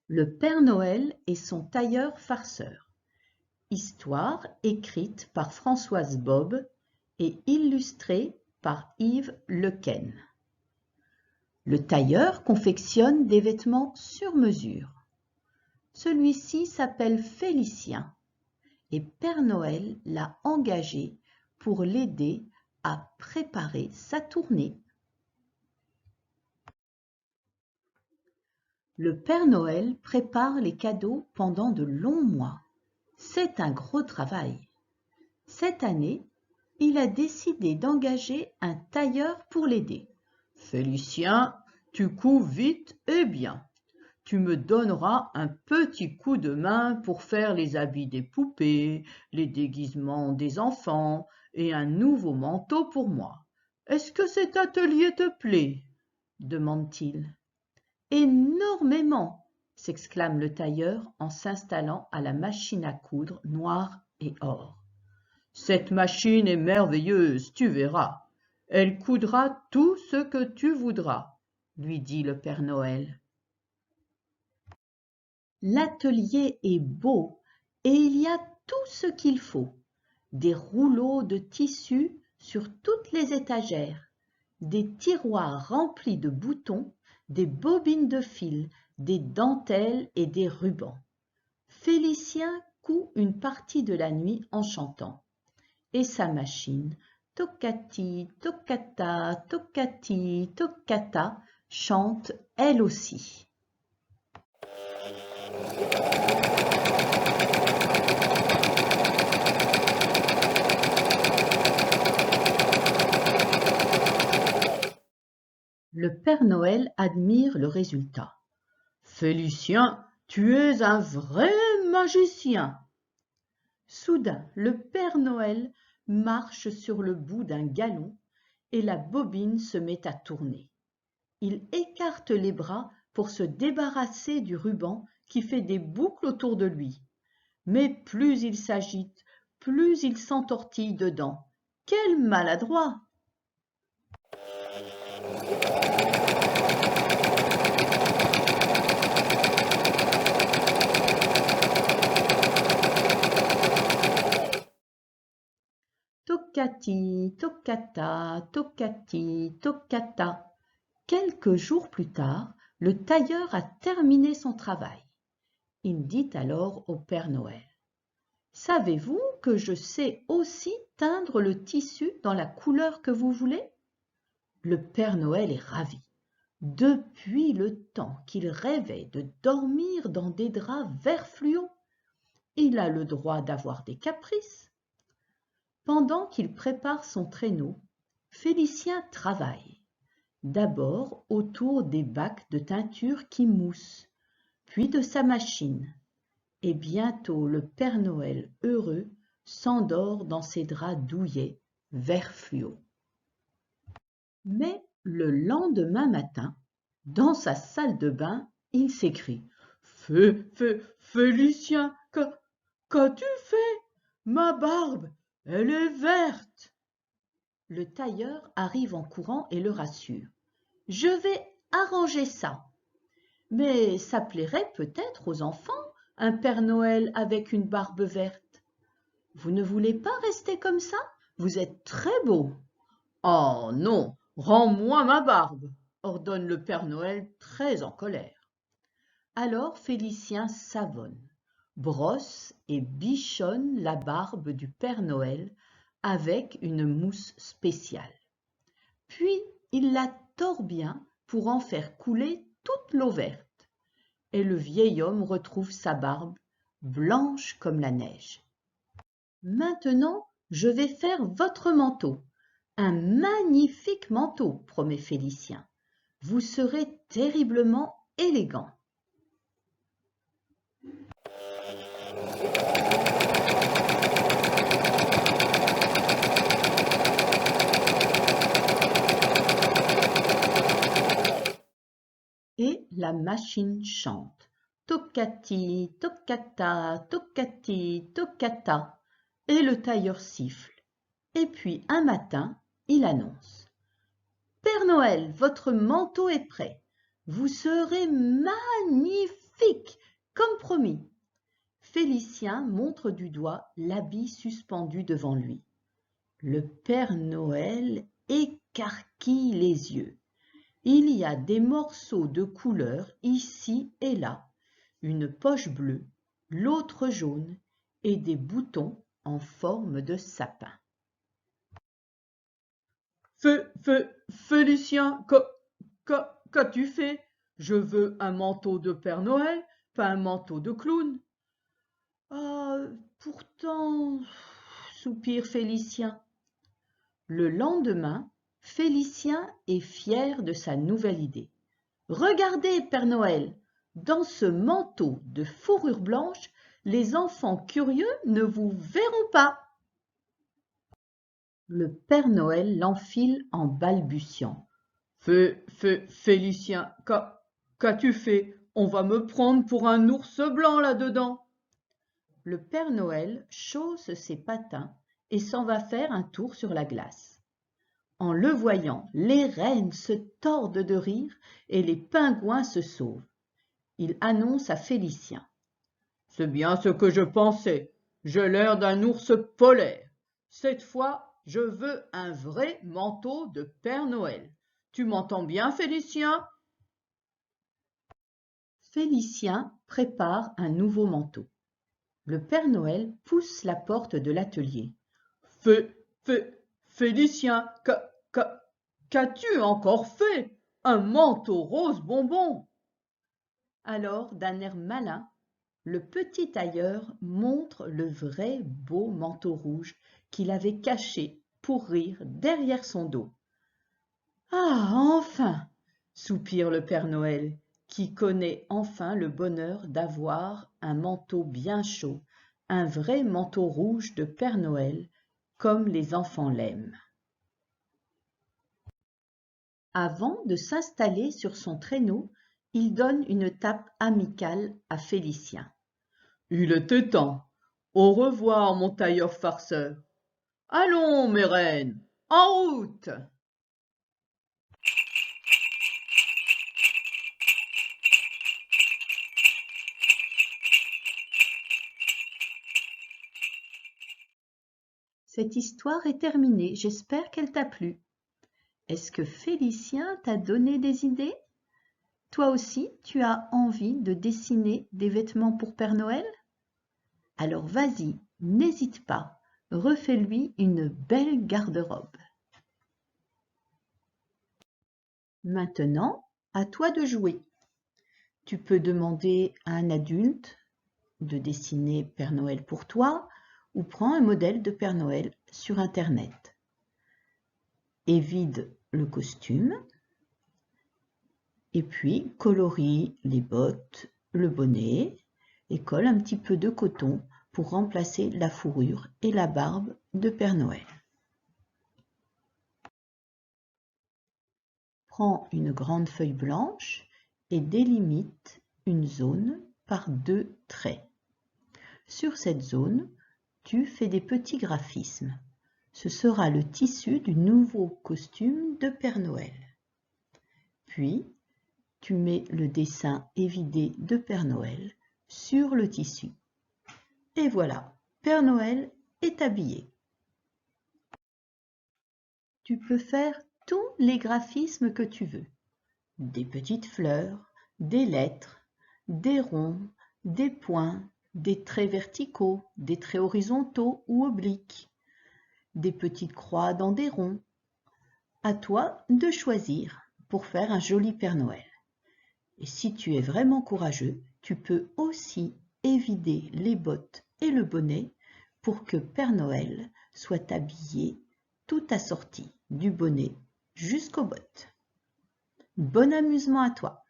Le Père Noël et son tailleur farceur. Histoire écrite par Françoise Bob et illustrée par Yves Lequesne. Le tailleur confectionne des vêtements sur mesure. Celui-ci s'appelle Félicien et Père Noël l'a engagé pour l'aider à préparer sa tournée. Le Père Noël prépare les cadeaux pendant de longs mois. C'est un gros travail. Cette année, il a décidé d'engager un tailleur pour l'aider. « Félicien, tu couds vite et bien. Tu me donneras un petit coup de main pour faire les habits des poupées, les déguisements des enfants et un nouveau manteau pour moi. Est-ce que cet atelier te plaît ?» demande-t-il. « Énormément !» s'exclame le tailleur en s'installant à la machine à coudre noire et or. « Cette machine est merveilleuse, tu verras. Elle coudra tout ce que tu voudras, » lui dit le Père Noël. L'atelier est beau et il y a tout ce qu'il faut. Des rouleaux de tissu sur toutes les étagères, des tiroirs remplis de boutons, des bobines de fil, des dentelles et des rubans. Félicien coud une partie de la nuit en chantant. Et sa machine, toccati, toccata, toccati, toccata, chante elle aussi. Le Père Noël admire le résultat. « Félicien, tu es un vrai magicien !» Soudain, le Père Noël marche sur le bout d'un galon et la bobine se met à tourner. Il écarte les bras pour se débarrasser du ruban qui fait des boucles autour de lui. Mais plus il s'agite, plus il s'entortille dedans. Quel maladroit! Toccati, toccata, toccati, toccata. Quelques jours plus tard, le tailleur a terminé son travail. Il dit alors au Père Noël: « Savez-vous que je sais aussi teindre le tissu dans la couleur que vous voulez ?» Le Père Noël est ravi. Depuis le temps qu'il rêvait de dormir dans des draps vert fluo, il a le droit d'avoir des caprices. Pendant qu'il prépare son traîneau, Félicien travaille. D'abord autour des bacs de teinture qui moussent, puis de sa machine. Et bientôt le Père Noël heureux s'endort dans ses draps douillets vert fluo. Mais le lendemain matin, dans sa salle de bain, il s'écrie: « Félicien, qu'as-tu fait? Ma barbe, elle est verte !» Le tailleur arrive en courant et le rassure: « Je vais arranger ça. Mais ça plairait peut-être aux enfants, un Père Noël avec une barbe verte. Vous ne voulez pas rester comme ça? Vous êtes très beau. »« Oh non, rends-moi ma barbe !» ordonne le Père Noël très en colère. Alors Félicien savonne, brosse et bichonne la barbe du Père Noël avec une mousse spéciale. Puis il la tord bien pour en faire couler toute l'eau verte. Et le vieil homme retrouve sa barbe, blanche comme la neige. « Maintenant, je vais faire votre manteau. Un magnifique manteau, promet Félicien. Vous serez terriblement élégant. » Et la machine chante. Toccati, toccata, toccati, toccata. Et le tailleur siffle. Et puis un matin, il annonce: « Père Noël, votre manteau est prêt. Vous serez magnifique magnifique, comme promis. Félicien montre du doigt l'habit suspendu devant lui. Le Père Noël écarquille les yeux. Il y a des morceaux de couleur ici et là, une poche bleue, l'autre jaune et des boutons en forme de sapin. Félicien, qu'as-tu fait? Je veux un manteau de Père Noël, pas un manteau de clown. Ah, pourtant, soupire Félicien. Le lendemain, Félicien est fier de sa nouvelle idée. Regardez, Père Noël, dans ce manteau de fourrure blanche, les enfants curieux ne vous verront pas. Le Père Noël l'enfile en balbutiant. Félicien, qu'as-tu fait? On va me prendre pour un ours blanc là-dedans. Le Père Noël chausse ses patins et s'en va faire un tour sur la glace. En le voyant, les rennes se tordent de rire et les pingouins se sauvent. Il annonce à Félicien. C'est bien ce que je pensais. J'ai l'air d'un ours polaire. Cette fois, je veux un vrai manteau de Père Noël. Tu m'entends bien, Félicien? Félicien prépare un nouveau manteau. Le Père Noël pousse la porte de l'atelier. Félicien, qu'as-tu encore fait? Un manteau rose bonbon. Alors, d'un air malin, le petit tailleur montre le vrai beau manteau rouge qu'il avait caché pour rire derrière son dos. Ah, enfin! Soupire le Père Noël, qui connaît enfin le bonheur d'avoir un manteau bien chaud, un vrai manteau rouge de Père Noël, comme les enfants l'aiment. Avant de s'installer sur son traîneau, il donne une tape amicale à Félicien. Il était temps. Au revoir, mon tailleur farceur. Allons, mes reines, en route! Cette histoire est terminée, j'espère qu'elle t'a plu. Est-ce que Félicien t'a donné des idées? Toi aussi, tu as envie de dessiner des vêtements pour Père Noël? Alors vas-y, n'hésite pas, refais-lui une belle garde-robe. Maintenant, à toi de jouer. Tu peux demander à un adulte de dessiner Père Noël pour toi ou prends un modèle de Père Noël sur Internet. Et vide le costume et puis colorie les bottes, le bonnet et colle un petit peu de coton pour remplacer la fourrure et la barbe de Père Noël. Prends une grande feuille blanche et délimite une zone par 2 traits. Sur cette zone, tu fais des petits graphismes. Ce sera le tissu du nouveau costume de Père Noël. Puis, tu mets le dessin évidé de Père Noël sur le tissu. Et voilà, Père Noël est habillé. Tu peux faire tous les graphismes que tu veux. Des petites fleurs, des lettres, des ronds, des points, des traits verticaux, des traits horizontaux ou obliques, des petites croix dans des ronds. À toi de choisir pour faire un joli Père Noël. Et si tu es vraiment courageux, tu peux aussi évider les bottes et le bonnet pour que Père Noël soit habillé tout assorti, du bonnet jusqu'aux bottes. Bon amusement à toi!